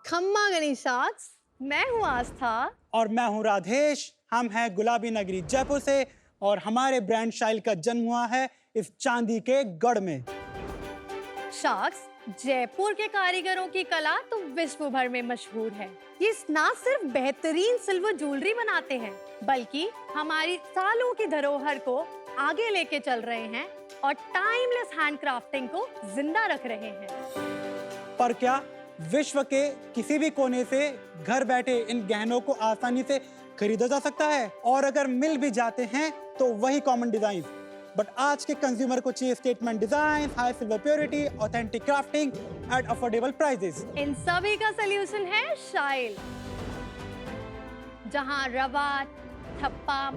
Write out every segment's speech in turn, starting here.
खम्मा गणेशाक्स, मैं हूँ आस्था। और मैं हूँ राधेश। हम हैं गुलाबी नगरी जयपुर से और हमारे ब्रांड शाइल का जन्म हुआ है इस चांदी के गढ़ में। शाक्स, जयपुर के कारीगरों की कला तो विश्व भर में मशहूर है। ये ना सिर्फ बेहतरीन सिल्वर ज्वेलरी बनाते हैं, बल्कि हमारी सालों की धरोहर को आगे लेके चल रहे हैं और टाइमलेस हैंडक्राफ्टिंग को जिंदा रख रहे हैं। पर क्या विश्व के किसी भी कोने से घर बैठे इन गहनों को आसानी से खरीदा जा सकता है? और अगर मिल भी जाते हैं तो वही कॉमन डिजाइन। बट आज के कंज्यूमर को चाहिए statement design, high silver purity, authentic crafting at affordable prices. इन सभी का सलूशन है शाइल, जहां रवाट, थप्पा,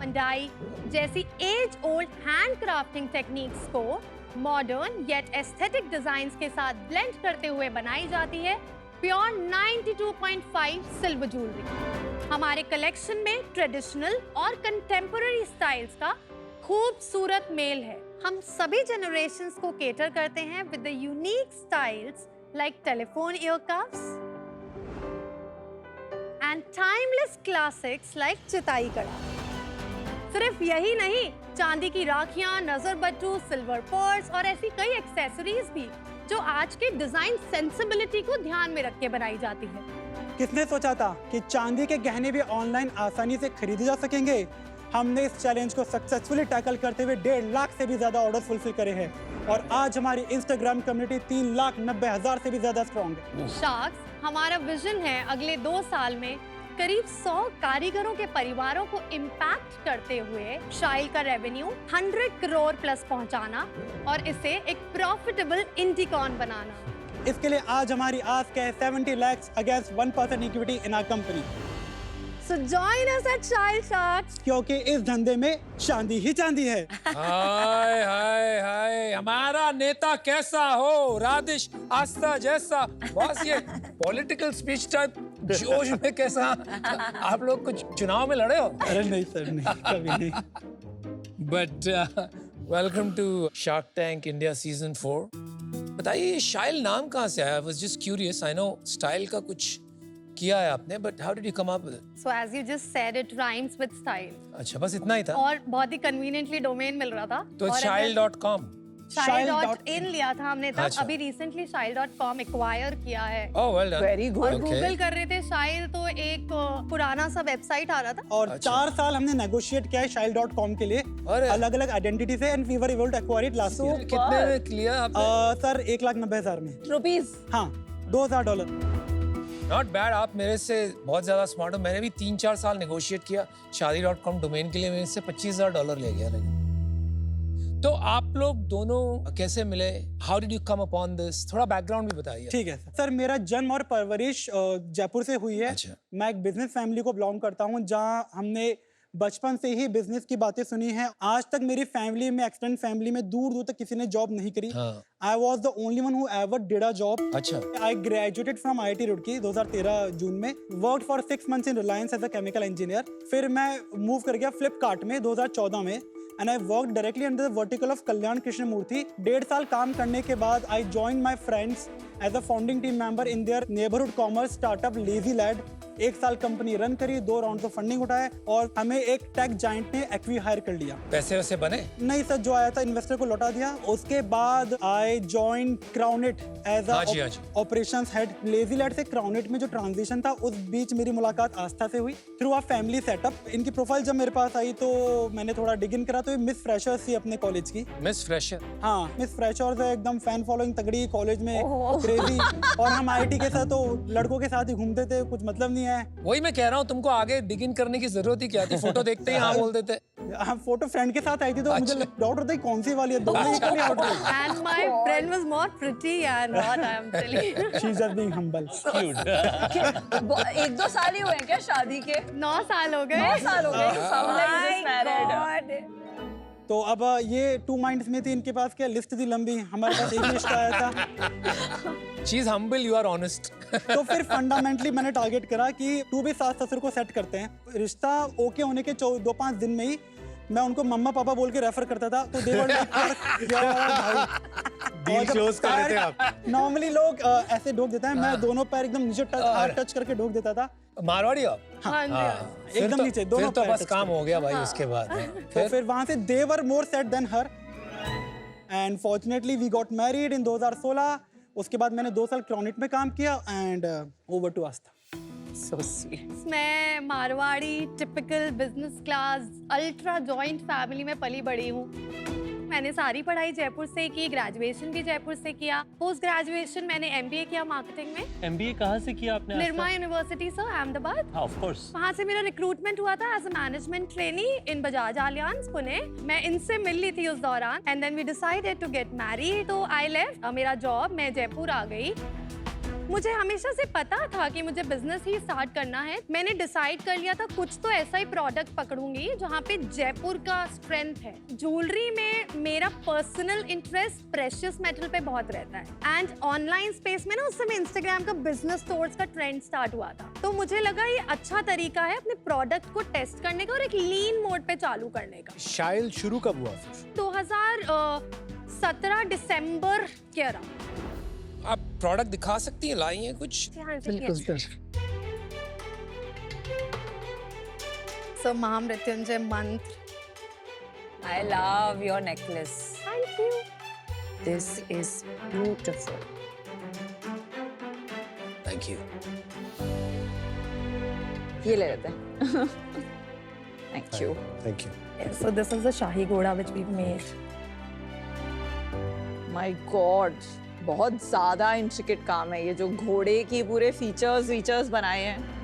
मंडाई जैसी age old hand crafting techniques को मॉडर्न येट एस्थेटिक डिजाइन्स के साथ ब्लेंड करते हुए बनाई जाती है प्योर 92.5 सिल्वर ज्वेलरी। हमारे कलेक्शन में ट्रेडिशनल और कंटेम्पररी स्टाइल्स का खूबसूरत मेल है। हम सभी जनरेशंस को केटर करते हैं with the unique styles like telephone ear cuffs and timeless classics like Chitai kada. सिर्फ यही नहीं, चांदी की राखियां, नजर बट्टू, सिल्वर पर्स और ऐसी कई एक्सेसरीज भी जो आज के डिजाइन सेंसिबिलिटी को ध्यान में रख के बनाई जाती है। किसने सोचा था कि चांदी के गहने भी ऑनलाइन आसानी से खरीदे जा सकेंगे? हमने इस चैलेंज को सक्सेसफुली टैकल करते हुए 1.5 लाख से भी ज्यादा ऑर्डर फुलफिल करे हैं और आज हमारी इंस्टाग्राम कम्युनिटी 3,90,000 से भी ज्यादा स्ट्रॉन्ग है। शाक्स, हमारा विजन है अगले 2 साल में करीब 100 कारीगरों के परिवारों को इम्पैक्ट करते हुए शाइल का रेवेन्यू 100 करोड़ प्लस पहुंचाना और इसे एक प्रॉफिटेबल इंडिकॉन बनाना। इसके लिए आज हमारी आस्क है 70 lakhs against 1% equity in our company. So join us at Shail Sharks। क्योंकि इस धंधे में चांदी ही चांदी है। हाय हाय हाय, हमारा नेता कैसा हो? राधेश आस्था जैसा। बस ये पॉलिटिकल स्पीच टाइप जोश में कैसा? आप लोग कुछ चुनाव में लड़े हो? अरे नहीं सर, नहीं, कभी नहीं। But welcome to shark tank India season 4। बताइए शाइल नाम कहाँ से आया? I was just curious. I know style का कुछ किया है आपने, but how did you come up with it? So as you just said, it rhymes with style। अच्छा, बस इतना ही था? और बहुत ही कन्वीनियंटली डोमेन मिल रहा था। तो shail.com। shail.in लिया था हमने तब। अच्छा। अभी रिसेंटली shail.com एक्वायर किया है। Oh, well done। Very good। और Okay। गूगल कर रहे थे शाइल तो एक पुराना सा वेबसाइट आ रहा था। और अच्छा। 4 साल हमने नेगोशिएट किया है शाइल.com के लिए अलग-अलग आइडेंटिटी से and we were able to acquire it last year. कितने में लिया आपने? सर 1,90,000 में। रुपीस? हाँ, $2,000। Not bad. आप मेरे से बहुत ज्यादा स्मार्ट हो। मैंने भी 3-4 साल नेगोशिएट किया शादी.com डोमेन के लिए। मेरे से $25,000 ले गया। लेकिन तो आप लोग दोनों कैसे मिले? How did you come upon this? थोड़ा बैकग्राउंड भी बताइए। ठीक है सर, मेरा जन्म और परवरिश जयपुर से हुई है। अच्छा। मैं एक बिजनेस फैमिली को बिलोंग करता हूँ जहाँ हमने बचपन से ही बिजनेस की बातें सुनी हैं। आज तक मेरी फैमिली में, एक्सटेंडेड फैमिली में दूर दूर तक किसी ने जॉब नहीं करी। हाँ। I was the only one who ever did a job. अच्छा। I graduated from IIT Roorkee 2013 June में। Worked for 6 months in Reliance as a chemical engineer. फिर मैं मूव कर गया फ्लिपकार्ट में 2014 में and I work directly under the vertical of Kalyan Krishna Murthy. 1.5 साल काम करने के बाद I join my friends as a founding team member in there neighbourhood commerce startup lazy lad. 1 साल कंपनी रन करी, 2 राउंड ऑफ फंडिंग उठाए और हमें एक टेक जाइंट ने एक्वी हायर कर लिया। पैसे वैसे बने? नहीं सर, जो आया था इन्वेस्टर को लौटा दिया। उसके बाद I join Crownet as a operations head. Lazy lad से क्राउनेट में जो ट्रांजिशन था उस बीच मेरी मुलाकात आस्था से हुई थ्रू अ फैमिली सेटअप। इनकी प्रोफाइल जब मेरे पास आई तो मैंने थोड़ा डिग इन करा तो ये मिस फ्रेशर्स थी अपने कॉलेज की। Miss fresher? हाँ, मिस फ्रेशर्स है, एकदम फैन फॉलोइंग तगड़ी कॉलेज में, क्रेजी। और हम IIT के साथ तो लड़कों के साथ ही घूमते थे, कुछ मतलब नहीं है। वही मैं कह रहा हूँ, तुमको आगे डिग इन करने की जरूरत ही क्या थी? फोटो देखते ही हाँ बोल देते। हम फोटो फ्रेंड के साथ आई थी तो मुझे डाउट होता है कौन सी वाली है, दोनों इक्वली आउट गई। And my friend was more pretty and hot, I am telling you। She is just being humble. 1-2 साल ही हुए हैं क्या शादी के? 9 साल हो गए। 9 साल हो गए। Sound like you just married। तो अब ये 2 minds में थी इनके पास, क्या लिस्ट थी लंबी, हमारे पास एक लिस्ट आया था। She is humble, you are honest। तो फिर फंडामेंटली मैंने टारगेट करा कि तू भी सास ससुर को सेट करते हैं। रिश्ता ओके होने के 2-5 दिन में ही मैं उनको मम्मा पापा बोल के रेफर करता था, तो दे वर लाइक डील क्लोज कर देते आप। नॉर्मली लोग ऐसे ढोक देते हैं, मैं दोनों पैर एकदम नीचे टच करके ढोक देता था। मारवाड़ी हो? हाँ जी, हाँ। फिर एकदम तो- नीचे, दोनों फिर तो पैर बस touch काम करके। हो गया भाई उसके बाद। तो फिर वहां से they were more set than her, and fortunately we got married in 2016। उसके बाद मैंने 2 साल क्रॉनिट में काम किया and over to Aastha. So sweet. मैं Marwari typical business class ultra joint family में पली बड़ी हूँ। मैंने सारी पढ़ाई जयपुर से की, ग्रेजुएशन भी जयपुर से किया। पोस्ट ग्रेजुएशन मैंने एमबीए किया मार्केटिंग में, एमबीए कहाँ से किया आपने? Nirma university sir, Ahmedabad. हाँ, ऑफ कोर्स। वहाँ से मेरा रिक्रूटमेंट हुआ था as a management trainee in Bajaj Allianz Pune. मैं इनसे मिल ली थी उस दौरान and then we decided to get married. तो आई लेफ्ट मेरा जॉब, मैं जयपुर आ गई। मुझे हमेशा से पता था कि मुझे बिजनेस ही स्टार्ट करना है। मैंने डिसाइड कर लिया था कुछ तो ऐसा ही प्रोडक्ट पकड़ूंगी जहाँ पे जयपुर का स्ट्रेंथ है। ज्वेलरी में मेरा पर्सनल इंटरेस्ट प्रेशियस मेटल पे बहुत रहता है एंड ऑनलाइन स्पेस में ना उस समय इंस्टाग्राम का बिजनेस स्टोर्स का ट्रेंड स्टार्ट हुआ था। तो मुझे लगा ये अच्छा तरीका है अपने प्रोडक्ट को टेस्ट करने का और एक लीन मोड पे चालू करने का। शायल शुरू कब हुआ फिर? 2017 दिसंबर के अराउंड। आप प्रोडक्ट दिखा सकती हैं, लाई हैं कुछ? सो महामृत्युंजय मंत्र। I love your necklace. Thank you. This is beautiful. Thank you. ये ले लेते हैं। Thank you. Thank you. So this is the शाही घोड़ा which we've made. My God. बहुत ज्यादा इंट्रिकेट काम है ये, जो घोड़े की पूरे फीचर्स बनाए हैं।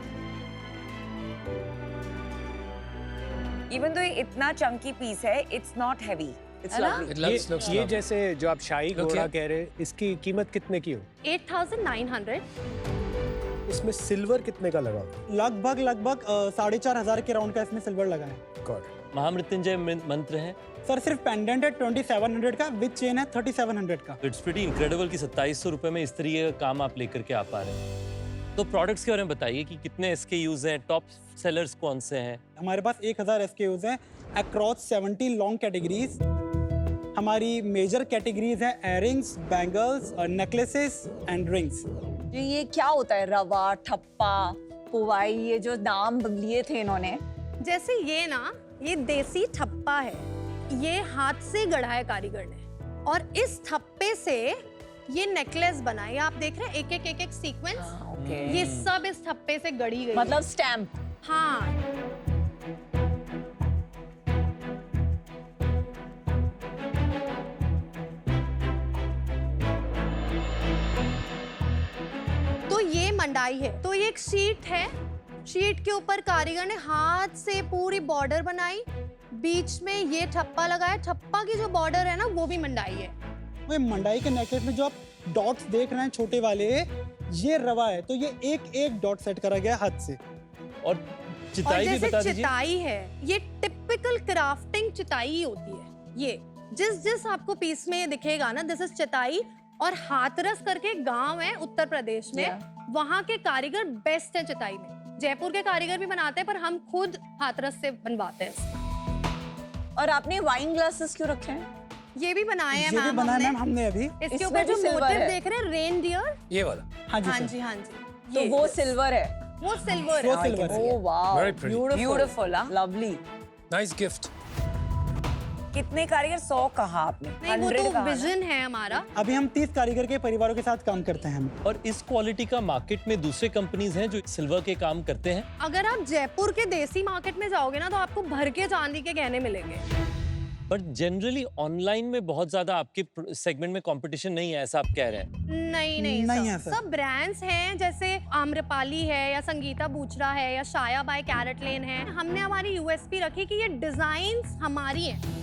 इवन तो ये इतना चंकी पीस है, इट्स नॉट हैवी, इट्स है ना? लवली। It looks ये lovely. जैसे जो आप शाही Look घोड़ा here. कह रहे हैं, इसकी कीमत कितने की हो? 8,900। इसमें सिल्वर कितने का लगा? लगभग 4,500 के राउंड का इसमें सिल्वर लगा है। गॉड। महामृत्युंजय मंत्र है। सर सिर्फ पेंडेंट है 2700 का, विद चेन है 3700 का। इट्स प्रीटी इनक्रेडिबल कि 2700 रुपए में इस तरीके का काम आप लेकर के आ पा रहे हैं। तो प्रोडक्ट्स के बारे में बताइए कि कितने SKUs हैं, टॉप सेलर्स कौन से हैं? हमारे पास 1000 SKUs हैं अक्रॉस 70 लॉन्ग कैटेगरीज। हमारी मेजर कैटेगरीज हैं earrings, bangles, necklaces and rings. ये क्या होता है? रवा, ठप्पा, पुवाई, ये जो नाम लिए थे इन्होंने। जैसे ये ना, ये देसी ठप्पा है, ये हाथ से गढ़ा है कारीगर ने और इस ठप्पे से ये नेकलेस बना है। आप देख रहे हैं एक एक सीक्वेंस, ओके। ये सब इस ठप्पे से गढ़ी गई मतलब स्टैम्प। है। हाँ। तो ये मंडाई है, तो ये एक शीट है। शीट के ऊपर कारीगर ने हाथ से पूरी बॉर्डर बनाई, बीच में ये ठप्पा लगाया। ठप्पा की जो बॉर्डर है ना, वो भी मंडाई है। वो मंडाई के नेकलेस में जो आप डॉट्स देख रहे हैं छोटे वाले, ये रवा है, तो ये एक डॉट सेट करा गया हाथ से। और और चिताई भी जैसे बता दीजिए। चिताई है, ये टिपिकल क्राफ्टिंग चिताई ही होती है। ये जिस आपको पीस में ये दिखेगा ना, दिस इज चिताई। और हाथरस करके गांव है उत्तर प्रदेश में, वहाँ के कारीगर बेस्ट है चिताई में। जयपुर के कारीगर भी बनाते हैं, पर हम खुद हाथरस से बनवाते हैं। और आपने वाइन ग्लासेस क्यों रखे हैं? ये भी बनाए हैं ये भी मैम बनाया हमने। मैम हमने अभी। इसके इसमें ऊपर भी जो silver मोटिव है। देख रहे हैं, रेनडियर। ये वाला। हाँ जी हाँ सर। जी, हाँ जी। तो ये वो सिल्वर है। वो सिल्वर वो है। सिल्वर है। Oh wow, Very pretty. Beautiful, हाँ? लवली। Nice gift. कितने कारीगर? 100 कहा आपने? नहीं, वो 100 तो कहा ना? विजन है हमारा। अभी हम 30 कारीगर के परिवारों के साथ काम करते हैं हम। और इस क्वालिटी का मार्केट में दूसरे कंपनीज हैं जो सिल्वर के काम करते हैं? अगर आप जयपुर के देसी मार्केट में जाओगे ना, तो आपको भर के चांदी के गहने मिलेंगे। बट जनरली ऑनलाइन में बहुत ज्यादा आपके सेगमेंट में कंपटीशन नहीं है, ऐसा आप कह रहे हैं? नहीं नहीं है सर। सर। सब ब्रांड्स हैं, जैसे आम्रपाली है या संगीता बूचरा है या शाया बाय कैरेट लेन है। हमने हमारी यूएसपी रखी कि ये डिजाइन्स हमारी हैं।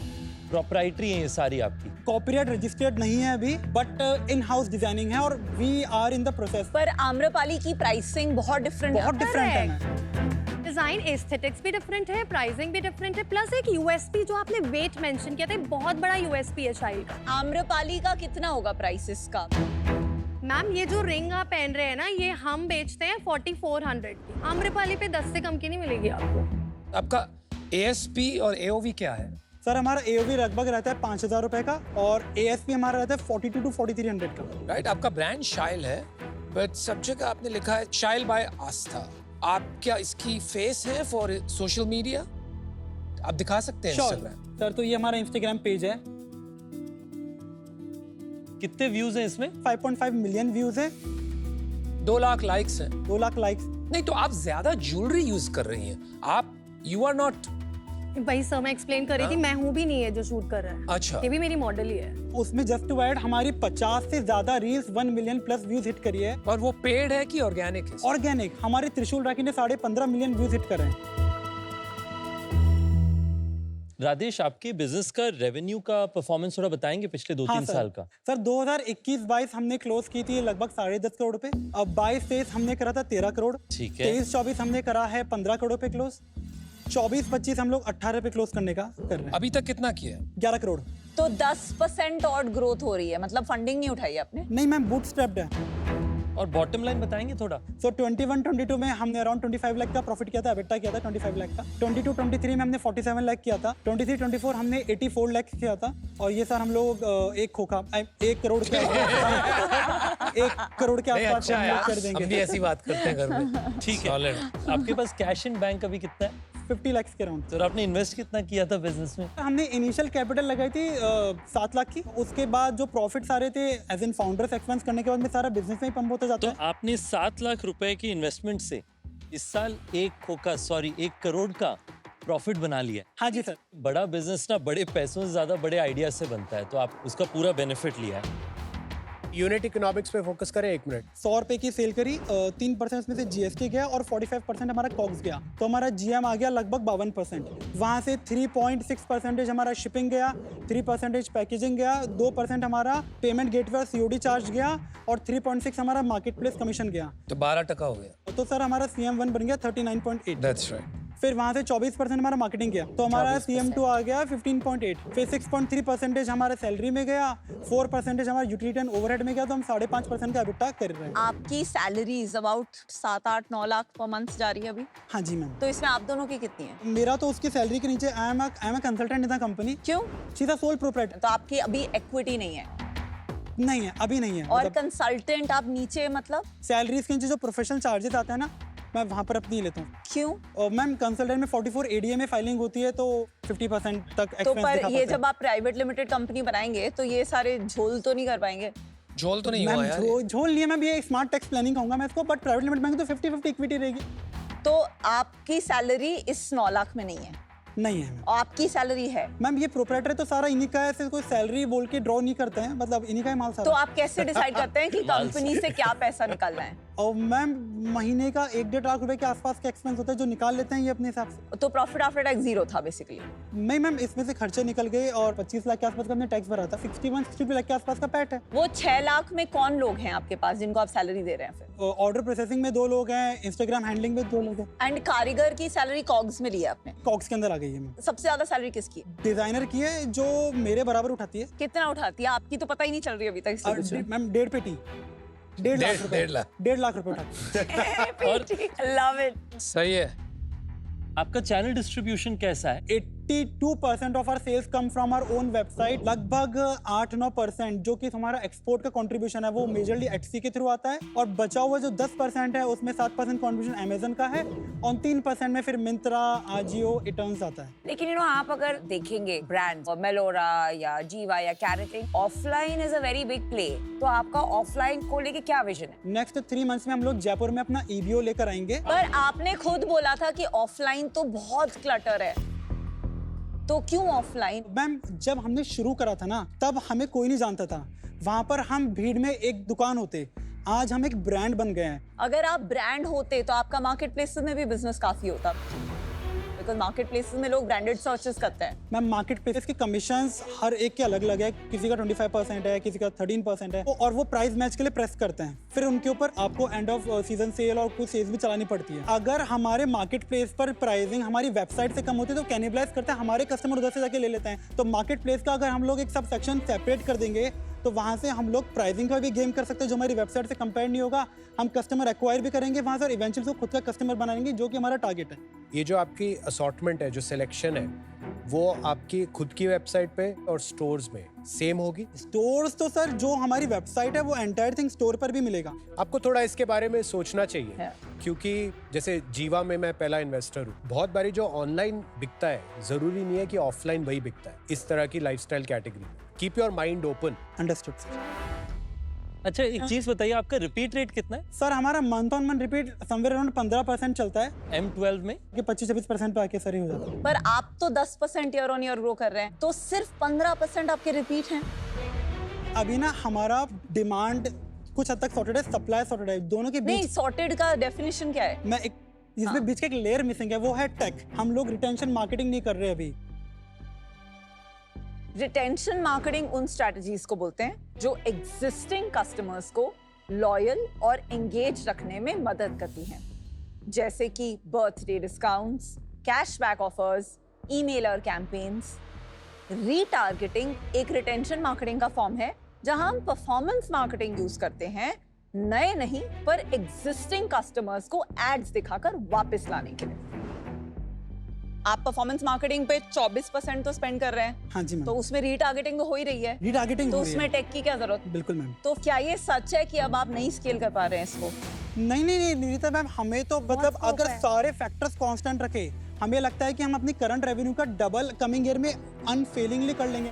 प्रोप्राइटरी है ये सारी आपकी? कॉपीराइट रजिस्टर्ड नहीं है अभी, बट इन हाउस डिजाइनिंग है और we are in the process. पर आम्रपाली की प्राइसिंग बहुत डिफरेंट है। बहुत डिफरेंट है मैम। डिजाइन एस्थेटिक्स भी डिफरेंट है, प्राइसिंग भी डिफरेंट है, प्लस एक यूएसपी जो आपने वेट मेंशन किया था, बहुत बड़ा यूएसपी है शाही का। आम्रपाली का कितना होगा प्राइसेस का? मैम ये जो रिंग आप पहन रहे हैं ना, ये हम बेचते हैं 4400 की। आम्रपाली पे 10 से कम की नहीं मिलेगी आपको। आपका ASP और AOV क्या है? सर हमारा AOV लगभग रहता है 5,000 रुपए का और ASP हमारा रहता है 42 to 4300 का। राइट, आपका ब्रांड शाइल है, बट सब जगह आपने लिखा है शाइल बाय आस्था। आप क्या इसकी फेस है फॉर सोशल मीडिया? आप दिखा सकते हैं Sure. इंस्टाग्राम? सर तो ये हमारा इंस्टाग्राम पेज है, कितने व्यूज हैं इसमें? 5.5 मिलियन व्यूज है, 2 लाख लाइक्स हैं। 2 लाख लाइक्स। नहीं तो आप ज्यादा ज्वेलरी यूज कर रही हैं। आप यू आर नॉट। भाई सर मैं एक्सप्लेन कर रही थी, मैं हूँ भी नहीं है जो शूट कर रहा है। अच्छा। ये भी मेरी मॉडल ही है। उसमें जस्ट टू ऐड हमारी 50 से ज्यादा reels 1 million plus views hit करी है। और वो पेड है कि ऑर्गेनिक है? ऑर्गेनिक हमारे त्रिशूल राखी ने 15.5 मिलियन व्यूज हिट करे हैं। राधेश, आपके बिजनेस का रेवेन्यू का परफॉर्मेंस थोड़ा बताएंगे पिछले 2-3 सर। साल का? सर 2021-22 हमने क्लोज की थी लगभग 10.5 करोड़ पे। अब 22-23 हमने करा था 13 करोड़। ठीक है। 23-24 हमने करा है 15 करोड़ पे क्लोज। 24-25 हम लोग 18 पे क्लोज करने का कर रहे हैं। अभी तक कितना किया है? 11 करोड़। तो 10% और ग्रोथ हो रही है, मतलब फंडिंग नहीं उठाई आपने? नहीं मैम, बूटस्ट्रैप्ड है। और बॉटम लाइन बताएंगे थोड़ा? सो 21-22 में हमने अराउंड 25 लाख का प्रॉफिट किया था, एबिटा किया था 25 लाख का। 22-23 में हमने 47 लाख किया था। 23-24 हमने 84 लाख किया था। और ये सर हम लोग 1 खोखा 1 करोड़ के 1 करोड़ के नहीं, आसपास अच्छा हम है, लोग कर हम देंगे। भी ऐसी बात करते हैं घर में। ठीक है। Solid। आपके पास कैश इन बैंक अभी कितना है? 50 लाख के अराउंड। तो आपने इन्वेस्ट कितना किया था बिजनेस में? हमने इनिशियल कैपिटल लगाई थी 7 लाख की। उसके बाद जो प्रॉफिट्स आ रहे थे एज इन फाउंडर्स एक्सपेंस करने के बाद में सारा बिजनेस में ही पंप होता जाता तो है। आपने 7 लाख रुपए की इन्वेस्टमेंट से इस साल 1 करोड़ का प्रॉफिट बना लिया। हाँ जी सर। बड़ा बिजनेस ना बड़े पैसों से ज्यादा बड़े आइडिया से बनता है, तो आप उसका पूरा बेनिफिट लिया है। यूनिट इकोनॉमिक्स पे फोकस करें 1 मिनट। 100 रुपए की सेल करी, 3% उसमें से GST गया और 45% हमारा कॉक्स गया, तो हमारा GM आ गया लगभग 52%। वहाँ से 3.6% हमारा शिपिंग गया, 3% पैकेजिंग गया, 2% हमारा पेमेंट गेटवे और COD चार्ज गया और 3.6 हमारा मार्केट प्लेस कमीशन गया। तो 12% हो गया। तो सर हमारा CM1 बन गया 39.8। That's right. फिर वहाँ से 24% हमारा मार्केटिंग गया, तो हमारा CM2 आ गया 15.8। फिर 6.3% हमारा सैलरी में गया, 4% हमारा यूटिलिटी एंड ओवरहेड में गया, तो हम 5.5% का एबिटा कर रहे हैं। आपकी salaries about 7-8-9 lakh per month जा रही है अभी, हाँ जी मैम। तो इसमें आप दोनों की कितनी है? मेरा तो उसकी सैलरी के नीचे I am a consultant in the company. क्यों? She is a sole proprietor. तो आपकी अभी इक्विटी नहीं है नहीं है, अभी नहीं है। और कंसल्टेंट आप नीचे, मतलब सैलरीज के नीचे जो प्रोफेशनल चार्जेस आते हैं ना, मैं वहाँ पर अपनी लेता हूँ। क्यों? और मैम कंसल्टेंट में 44 ADA में फाइलिंग होती है, तो 50% तक तो एक्सपेंस पर दिखा ये पाता जब आप प्राइवेट लिमिटेड कंपनी बनाएंगे तो ये सारे झोल तो नहीं कर पाएंगे? झोल तो नहीं है। हुआ मैम यार। झोल नहीं है मैम, ये स्मार्ट टैक्स प्लानिंग कहूँगा मैं इसको, बट प्राइवेट लिमिटेड बैंक तो 50-50 इक्विटी रहेगी। तो आपकी सैलरी इस 9 लाख में नहीं है नहीं है मैम। और आपकी सैलरी है, मैम ये प्रोप्राइटर तो सारा इन्हीं का है, ऐसे कोई सैलरी बोल के ड्रॉ नहीं करते हैं, मतलब इन्हीं का ही माल तो सारा। आप कैसे डिसाइड करते हैं कि कंपनी से क्या पैसा निकालना है? और मैम महीने का 1-1.5 लाख रुपए के आसपास का एक्सपेंस होता है जो निकाल लेते हैं ये अपने हिसाब से। तो प्रॉफिट आफ्टर टैक्स 0 था बेसिकली। नहीं मैम, इसमें से खर्चे निकल गए और 25 लाख के आसपास का हमने टैक्स भरा था। 61-62 लाख के आसपास का पैट है। वो 6 लाख में कौन लोग हैं आपके पास जिनको आप सैलरी दे रहे हैं फिर? ऑर्डर प्रोसेसिंग में 2 लोग हैं, इंस्टाग्राम हैंडलिंग में 2 लोग हैं। एंड कारीगर की सैलरी कॉग्स में ली है आपने? कॉक्स के अंदर आ गई है मैम। सबसे ज्यादा सैलरी किसकी है? डिजाइनर की है जो मेरे बराबर उठाती है। कितना उठाती है? आपकी तो पता ही नहीं चल रही अभी तक, इसलिए पूछ रही हूँ। मैम 1.5 पेटी 1.5 लाख रुपए। 1.5 लाख। 1.5 लाख रुपए उठाती है। और लव इट। सही है। आपका चैनल डिस्ट्रीब्यूशन कैसा है? 82% of our sales come from our own website. लगभग 8-9% जो कि हमारा एक्सपोर्ट का कंट्रीब्यूशन है वो मेजरली Etsy के थ्रू आता है, और बचा हुआ जो 10% है उसमें 7% कंट्रीब्यूशन अमेजन का है और 3% में फिर मिंत्रा, आजियो, इटर्न्स आता है। लेकिन आप अगर देखेंगे ब्रांड मेलोरा या जीवा या कैरेटिंग, offline is a very big play. तो आपका ऑफलाइन को लेके क्या विजन है? नेक्स्ट 3 मंथ्स में हम लोग जयपुर में अपना EBO लेकर आएंगे। पर आपने खुद बोला था कि ऑफलाइन तो बहुत क्लटर है, तो क्यों ऑफलाइन? मैम जब हमने शुरू करा था ना तब हमें कोई नहीं जानता था, वहां पर हम भीड़ में एक दुकान होते, आज हम एक ब्रांड बन गए हैं। अगर आप ब्रांड होते तो आपका मार्केट प्लेसेस में भी बिजनेस काफी होता, बिकॉज मार्केट प्लेसेस में लोग ब्रांडेड सर्चेस करते हैं। मैम मार्केट प्लेसेस की कमीशंस हर एक के अलग अलग है, किसी का 25% है, किसी का 13% है, और वो प्राइस मैच के लिए प्रेस करते हैं। फिर उनके ऊपर आपको एंड ऑफ सीजन सेल और कुछ सेल्स भी चलानी पड़ती है। अगर हमारे मार्केट प्लेस पर प्राइसिंग हमारी वेबसाइट से कम होती है तो कैनिबलाइज करते हैं, हमारे कस्टमर उधर से जाके ले लेते हैं। तो मार्केट प्लेस का अगर हम लोग एक सब सेक्शन सेपरेट कर देंगे तो वहाँ से हम लोग प्राइसिंग का भी गेम कर सकते हैं जो हमारी वेबसाइट से कंपेयर नहीं होगा। हम कस्टमर एक्वायर भी करेंगे वहाँ से और इवेंचुअली उसको खुद का कस्टमर बनाएंगे, जो कि हमारा टारगेट है। ये जो आपकी असॉर्टमेंट है, जो सिलेक्शन है, वो आपकी खुद की वेबसाइट पे और स्टोर्स में सेम होगी? स्टोर्स तो सर जो हमारी वेबसाइट है वो एंटायर थिंग स्टोर पर भी मिलेगा। आपको थोड़ा इसके बारे में सोचना चाहिए है। क्योंकि जैसे जीवा में मैं पहला इन्वेस्टर हूँ। बहुत बारी जो ऑनलाइन बिकता है जरूरी नहीं है कि ऑफलाइन वही बिकता है इस तरह की लाइफस्टाइल कैटेगरी में। Keep your mind open. Understood sir. अच्छा एक चीज बताइए, आपका रिपीट रेट कितना है सर हमारा month on month repeat somewhere around 15% चलता है M12 में? कि 25-26% पे आके सर ही हो जाता है। पर आप तो 10% ईयर ऑन ईयर ग्रो कर रहे हैं, तो सिर्फ 15% आपके रिपीट हैं। अभी ना हमारा डिमांड कुछ हद तक सॉर्टेड है, सप्लाई सॉर्टेड है, दोनों के नहीं, बीच सॉर्टेड का डेफिनेशन क्या है? मैं एक इसमें बीच का एक लेयर मिसिंग है, वो है टेक। हम लोग रिटेंशन मार्केटिंग नहीं कर रहे अभी। रिटेंशन मार्केटिंग उन स्ट्रेटजीज को बोलते हैं जो एग्जिस्टिंग कस्टमर्स को लॉयल और एंगेज रखने में मदद करती हैं, जैसे कि birthday discounts, cashback offers, emailer campaigns. Retargeting एक रिटेंशन मार्केटिंग का फॉर्म है जहां हम परफॉर्मेंस मार्केटिंग यूज करते हैं, नए नहीं पर एग्जिस्टिंग कस्टमर्स को एड्स दिखाकर वापस लाने के लिए। आप परफॉर्मेंस मार्केटिंग पे 24% तो स्पेंड कर रहे हैं, हाँ जी मैम। तो उसमें रीटारगेटिंग तो हो ही रही है, रीटारगेटिंग तो हो रही उसमें है। टेक की क्या जरूरत? बिल्कुल मैम। तो क्या ये सच है कि अब आप नहीं स्केल कर पा रहे हैं इसको? नहीं नीता मैम, हमें तो मतलब scope अगर है। सारे फैक्टर्स कांस्टेंट रखे, हमें लगता है कि हम अपनी करंट रेवेन्यू का डबल कमिंग ईयर में अनफेलिंगली कर लेंगे।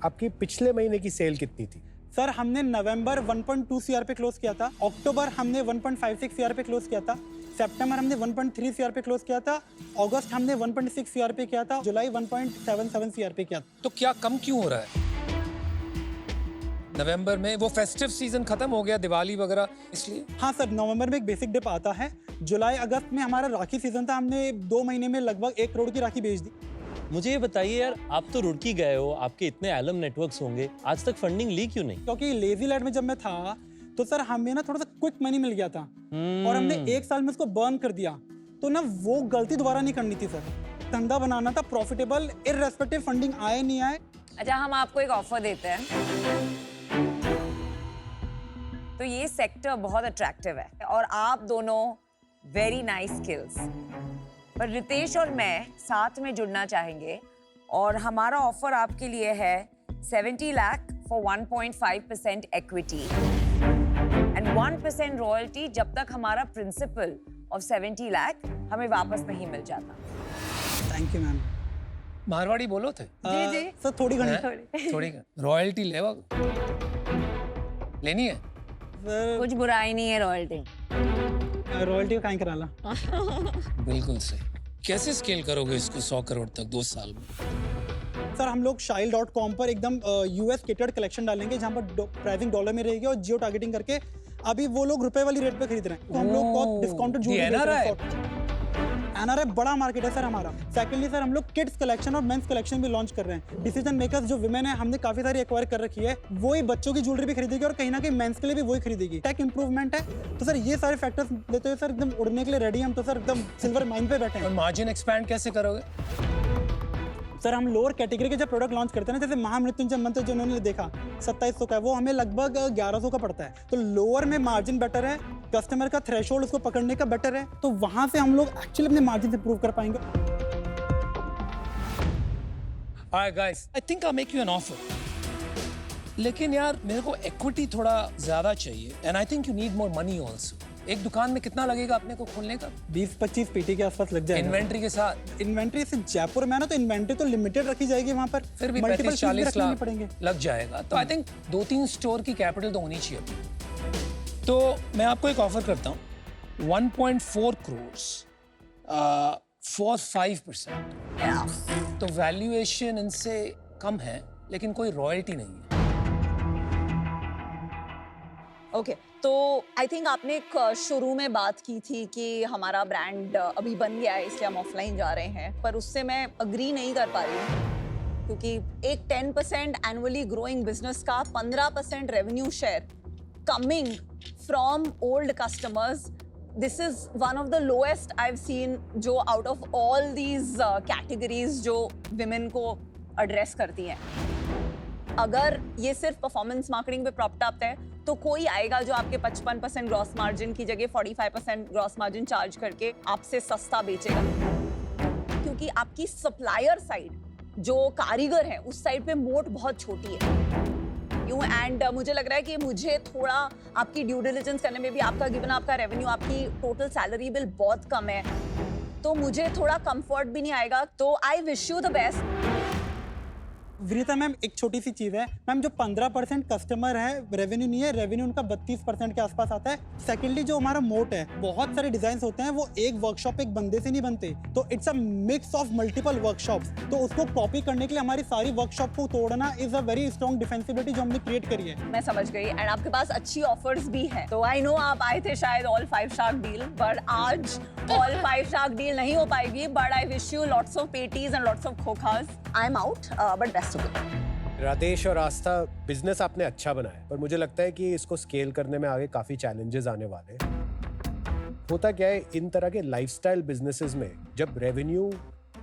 आपकी पिछले महीने की सेल कितनी थी? सर हमने नवंबर 1.2 सीआर पे क्लोज किया था, अक्टूबर हमने 1.56 सीआर पे क्लोज किया था, सितंबर हमने 1.3 सीआर पे क्लोज किया था, अगस्त हमने 1.6 सीआर पे किया था, जुलाई 1.77 सीआर पे किया था। तो क्या कम क्यों हो रहा है? नवंबर में वो फेस्टिव सीजन खत्म हो गया, दिवाली वगैरह, इसलिए? हाँ सर, नवंबर में एक बेसिक डिप आता है। जुलाई अगस्त में हमारा राखी सीजन था, हमने 2 महीने में लगभग 1 करोड़ की राखी बेच दी। मुझे ये बताइए यार, आप तो रुड़की गए हो, आपके इतने एलम नेटवर्क्स होंगे, आज तक फंडिंग ली क्यों नहीं? क्योंकि लेजी लैंड में जब मैं था तो सर हमें ना थोड़ा सा क्विक मनी मिल गया था और हमने 1 साल में उसको बर्न कर दिया, तो ना वो गलती दोबारा नहीं करनी थी सर। धंधा बनाना था प्रॉफिटेबल, इररेस्पेक्टिव फंडिंग आए नहीं आए। अच्छा, हम आपको एक ऑफर देते हैं। तो ये सेक्टर बहुत अट्रैक्टिव है और आप दोनों वेरी नाइस स्किल्स, पर रितेश और मैं साथ में जुड़ना चाहेंगे और हमारा ऑफर आपके लिए है 70 lakh for 1.5% equity and 1% royalty जब तक हमारा प्रिंसिपल ऑफ 70 लाख हमें वापस नहीं मिल जाता। Thank you ma'am. मारवाड़ी बोलो थे? जी। सर थोड़ी घनी थोड़ी रॉयल्टी लेवा लेनी है? सर कुछ बुराई नहीं है रॉयल्टी। रॉयल्टी का काहे कराला। बिल्कुल सही। कैसे स्केल करोगे इसको 100 करोड़ तक 2 साल में? सर हम लोग shile.com पर एकदम यूएस केटर्ड कलेक्शन डालेंगे जहाँ पर प्राइसिंग डॉलर में रहेगी और जियो टारगेटिंग करके अभी वो लोग रुपए वाली रेट पे खरीद रहे हैं, तो हम लोग बहुत डिस्काउंटेड एनआरआई बड़ा मार्केट है सर हमारा। सेकेंडली सर हम लोग किड्स कलेक्शन और मेंस कलेक्शन भी लॉन्च कर रहे हैं। डिसीजन मेकर्स जो विमेन है हमने काफी सारी एक्वायर कर रखी है, वही बच्चों की ज्वेलरी भी खरीदेगी और कहीं ना कहीं मेंस के लिए भी वही खरीदेगी। टेक इंप्रूवमेंट है, तो सर ये सारे फैक्टर्स लेते हुए सर एकदम उड़ने के लिए रेडी हम, तो सर एकदम सिल्वर माइन पे बैठे हैं। और मार्जिन एक्सपैंड कैसे करोगे? सर हम लोअर कैटेगरी के जब प्रोडक्ट लॉन्च करते हैं ना, जैसे महामृत्युंजय मंत्र जो उन्होंने देखा 2700 का है, वो हमें लगभग 1100 का पड़ता है, तो लोअर में मार्जिन बेटर है, कस्टमर का थ्रेशोल्ड उसको पकड़ने का बेटर है, तो वहां से हम लोग एक्चुअली अपने मार्जिन इंप्रूव कर पाएंगे। Alright guys, I think I'll make you an offer. लेकिन यार मेरे को इक्विटी थोड़ा ज्यादा चाहिए and I think you need more money also. एक दुकान में कितना लगेगा अपने को खोलने का? 20-25 पीटी के आसपास लग जाएगा। इन्वेंट्री के साथ? इन्वेंट्री से जयपुर में है ना, तो इन्वेंट्री तो लिमिटेड रखी जाएगी वहां पर, फिर भी Multiple चीज़ भी 35-40 रखनी लाख पड़ेंगे। लग जाएगा, तो आई थिंक 2-3 स्टोर की कैपिटल तो होनी चाहिए। तो मैं आपको एक ऑफर करता हूँ 1.4 करोड़ फॉर 5%। तो वैल्यूएशन इनसे कम है लेकिन कोई रॉयल्टी नहीं है। ओके, तो आई थिंक आपने एक शुरू में बात की थी कि हमारा ब्रांड अभी बन गया है इसलिए हम ऑफलाइन जा रहे हैं, पर उससे मैं अग्री नहीं कर पा रही हूँ, क्योंकि एक 10% एनुअली ग्रोइंग बिजनेस का 15% revenue share coming from old customers, this is one of the lowest I have seen, जो out of all these categories जो विमेन को एड्रेस करती हैं। अगर ये सिर्फ परफॉर्मेंस मार्केटिंग पे प्रॉप्ट अप है तो कोई आएगा जो आपके 55% ग्रॉस मार्जिन की जगह 45% ग्रॉस मार्जिन चार्ज करके आपसे सस्ता बेचेगा, क्योंकि आपकी सप्लायर साइड जो कारीगर है उस साइड पे मोट बहुत छोटी है। एंड मुझे लग रहा है कि मुझे थोड़ा आपकी ड्यू डिलिजेंस करने में भी, आपका गिवन आपका रेवेन्यू, आपकी टोटल सैलरी बिल बहुत कम है, तो मुझे थोड़ा कंफर्ट भी नहीं आएगा। तो आई wish you the best. Vinita ma'am, एक छोटी सी चीज़ है मैम, जो 15% कस्टमर है रेवेन्यू नहीं है, रेवेन्यू उनका 32% के आसपास आता है। सेकेंडली जो हमारा मोट है, बहुत सारे डिजाइन होते हैं वो एक वर्कशॉप एक बंदे से नहीं बनते, तो it's a mix of multiple workshops. तो उसको कॉपी करने के लिए हमारी सारी वर्कशॉप को तोड़ना इज अ वेरी स्ट्रॉन्ग डिफेंसिबिलिटी जो हमने क्रिएट करी है। मैं समझ गई। एंड आपके पास अच्छी ऑफर्स भी हैं, तो आई नो आप आए थे शायद ऑल 5 स्टार डील, बट आज ऑल 5 स्टार डील नहीं हो पाएगी। But I wish you lots of petis and lots of khokhas. I am out, but best of luck. Radhesh और आस्था, बिजनेस आपने अच्छा बनाया, पर मुझे लगता है कि इसको स्केल करने में आगे काफी चैलेंजेस आने वाले हैं। होता क्या है, इन तरह के लाइफस्टाइल बिजनेसेस में जब रेवेन्यू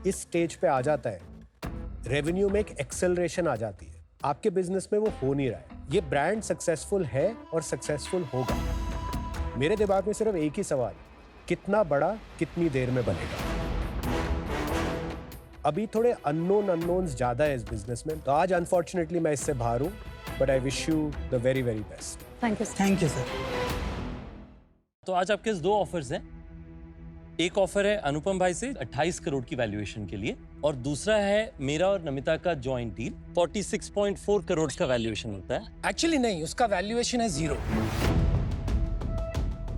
इस स्टेज पे आ जाता है, रेवेन्यू में एक एक्सेलरेशन आ जाती है। आपके बिजनेस में वो हो नहीं रहा है। ये ब्रांड सक्सेसफुल है और सक्सेसफुल होगा। मेरे दिमाग में सिर्फ एक ही सवाल, कितना बड़ा कितनी देर में बनेगा। अभी थोड़े अननोन्स ज्यादा है इस बिजनेस में, तो आज अनफॉर्चुनेटली मैं इससे बाहर हूं, but I wish you the very very best. Thank you sir. तो आज आपके पास 2 ऑफर्स हैं। एक ऑफर है अनुपम भाई से 28 करोड़ की वैल्यूएशन के लिए, और दूसरा है मेरा और नमिता का जॉइंट डील, 46.4 करोड़ का वैल्यूएशन होता है। एक्चुअली नहीं, उसका वैल्यूएशन है 0,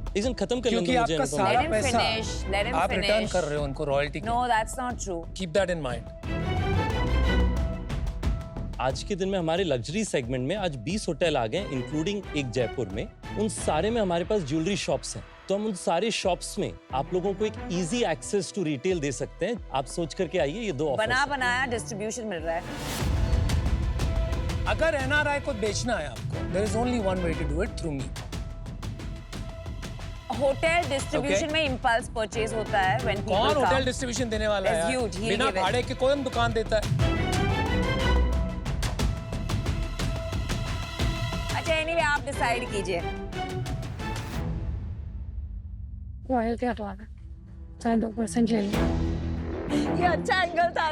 लेकिन खत्म कर क्योंकि लेंगे आपका मुझे सारा Let him पैसा finish, let him आप रिटर्न finish. कर रहे हो उनको royalty. No, that's not true. Keep that in mind. आज के दिन में हमारे लग्जरी सेगमेंट में आज 20 होटल आ गए, इंक्लूडिंग एक जयपुर में। उन सारे में हमारे पास ज्वेलरी शॉप्स हैं, तो हम उन सारे शॉप्स में आप लोगों को एक इजी एक्सेस टू रिटेल दे सकते हैं। आप सोच करके आइए, ये 2 ऑफर्स बना हैं। बनाया डिस्ट्रीब्यूशन मिल रहा है। अगर एनआरआई को बेचना है आपको, there is only one way to do it, through me. Hotel distribution में इम्पल्स परचेज होता है when people कौन come. होटल डिस्ट्रीब्यूशन देने वाला It's है huge, he'll बिना give it. भाड़े के कौन दुकान देता है? अच्छा, एनीवे आप डिसाइड कीजिए। रॉयल्टी हटवा दे, चाहे 2% ले लो। ये अच्छा एंगल था।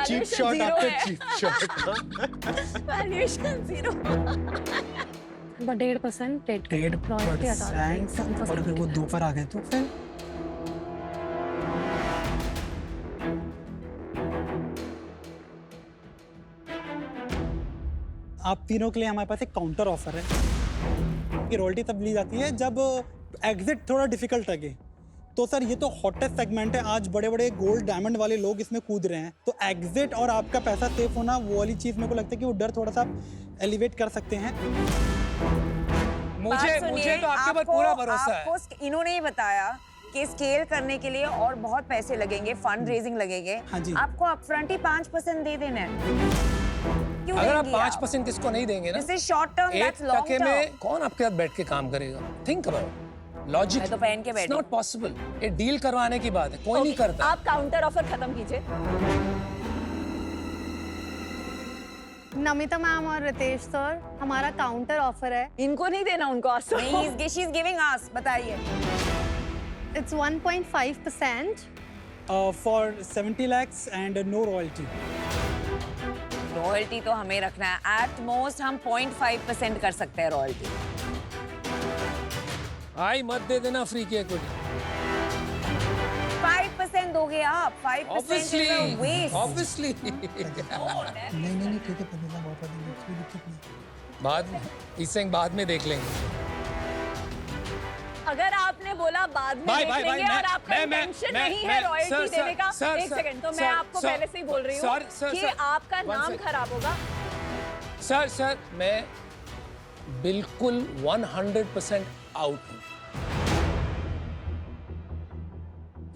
चीप वैल्यूएशन शॉट 0 आपका, है। Cheap shot. Valuation 0। But 1.5% royalty हटा दे। और अगर वो 2 पर आ गए तो फिर आप तीनों के लिए हमारे पास एक काउंटर ऑफर है कि रॉयल्टी तब ली जाती है जब एग्जिट थोड़ा डिफिकल्ट लगे। तो सर ये तो हॉटेस्ट सेगमेंट है, आज बड़े बड़े गोल्ड डायमंड वाले लोग इसमें कूद रहे हैं, तो एग्जिट और आपका पैसा सेफ होना, वो वाली चीज़ मेरे को लगता है कि वो डर थोड़ा सा एलिवेट कर सकते हैं। मुझे तो आपके पर पूरा भरोसा है। आपको इन्होंने ही बताया कि स्केल करने के लिए और बहुत पैसे लगेंगे, फंड रेजिंग लगेंगे। हाँ जी। आपको अपफ्रंट ही 5% दे देना है। क्यों अगर आप देंगी 5% किसको नहीं देंगे ना, दिस इज शॉर्ट टर्म, एक दैट्स लॉन्ग टके टर्म। में कौन आपके साथ बैठ के काम करेगा? Think about logic. मैं तो पहन के बैठी। Not possible. ये डील करवाने की बात है, कोई नहीं करता। आप काउंटर ऑफर खत्म कीजिए। नमिता मैम और रितेश सर, हमारा काउंटर ऑफर है। इनको नहीं देना, उनको आसो। नहीं, शी इज गिविंग अस, बताइए। It's 1.5% for 70 lakhs and no royalty. Royalty तो हमें रखना है, एट मोस्ट हम 0.5% कर सकते हैं रॉयल्टी। आई मत दे देना फ्री की इक्विटी। 5% दोगे आप? 5% obviously, is a waste. Obviously. नहीं ठीक है, 15 लाख कोई दिक्कत नहीं। बाद इससे बाद में देख लेंगे। अगर आपने बोला बाद में बाय, देख बाय, लेंगे बाय, और आपका मैं- इंटेंशन मैं- नहीं है मैं- रॉयल्टी सर, देने का, सर, एक सर, सेकंड, तो मैं सर, आपको सर, पहले से ही बोल रही हूँ सर, सर, कि सर, आपका one नाम second. खराब होगा। सर मैं बिल्कुल 100% आउट हूं।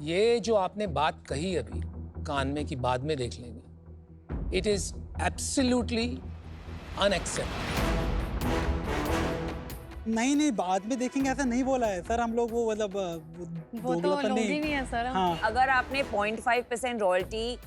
ये जो आपने बात कही अभी कान में कि बाद में देख लेंगे, इट इज एब्सोल्युटली अनएक्सेप्टेबल। नहीं बाद में देखेंगे ऐसा नहीं बोला है सर, हम लोग वो मतलब वो तो दोगलापन लोग ही नहीं है सर। हाँ अगर आपने 0.5% रॉयल्टी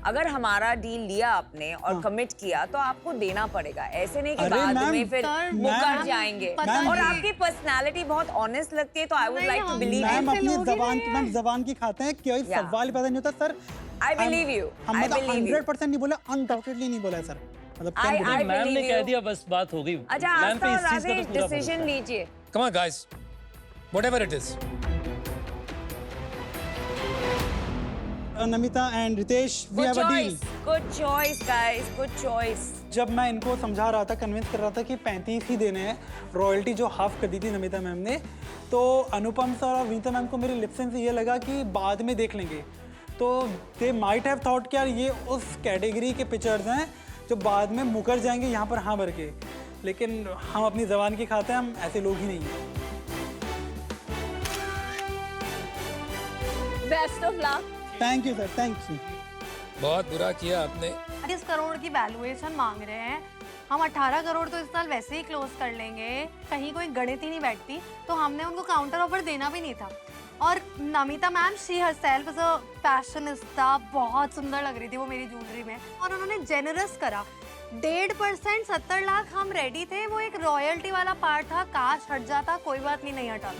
अगर हमारा डील लिया आपने और कमिट किया तो आपको देना पड़ेगा, ऐसे नहीं कि अरे बाद मैम, में फिर सर, मुकर मैम, जाएंगे। पता और नहीं। आपकी पर्सनालिटी बहुत ऑनेस्ट लगती है, तो आई वुड नहीं, लाइक टू हम- बिलीव मैम ऐसे अपनी लोग ही जबान नहीं मैम हैं। जबान की खाते हैं, कोई Yeah. सवाल पैदा नहीं होता सर। I believe you. हम I मतलब believe you. 100% नहीं बोला, अनडाउटेडली नहीं बोला है सर। मतलब I मैम ने believe कह you. दिया, बस बात हो गई। अच्छा मैम पे आस्था और इस चीज का राजेश तो पूरा डिसीजन भरोसा है। लीजिए। Come on, guys. Whatever it is. Namita and Ritesh, we Good have a deal. choice. Good choice, guys. Good choice. जब मैं इनको समझा रहा था, कन्विंस कर रहा था कि 35 ही देने हैं, रॉयल्टी जो हाफ कर दी थी नमिता मैम ने, तो अनुपम सर और विनीता मैम को मेरे लिप्सन से ये लगा कि बाद में देख लेंगे। तो दे माइट हैव थॉट कि यार ये उस कैटेगरी के पिक्चर्स हैं जो बाद में मुकर जाएंगे यहाँ पर हाँ भर के, लेकिन हम अपनी जबान की खाते हैं, हम ऐसे लोग ही नहीं हैं। Best of luck. Thank you sir, thank you. बहुत बुरा किया आपने। 30 करोड़ की वैल्यूएशन मांग रहे हैं, हम 18 करोड़ तो इस साल वैसे ही क्लोज कर लेंगे, कहीं कोई गणित ही नहीं बैठती, तो हमने उनको काउंटर ऑफर देना भी नहीं था। और Namita ma'am, she herself is a fashionista, बहुत सुंदर लग रही थी वो मेरी ज्वेलरी में, और उन्होंने जेनरस करा 1.5% 70 लाख हम रेडी थे, वो एक रॉयल्टी वाला पार्ट था, काश हट जाता, कोई बात नहीं, नहीं हटा।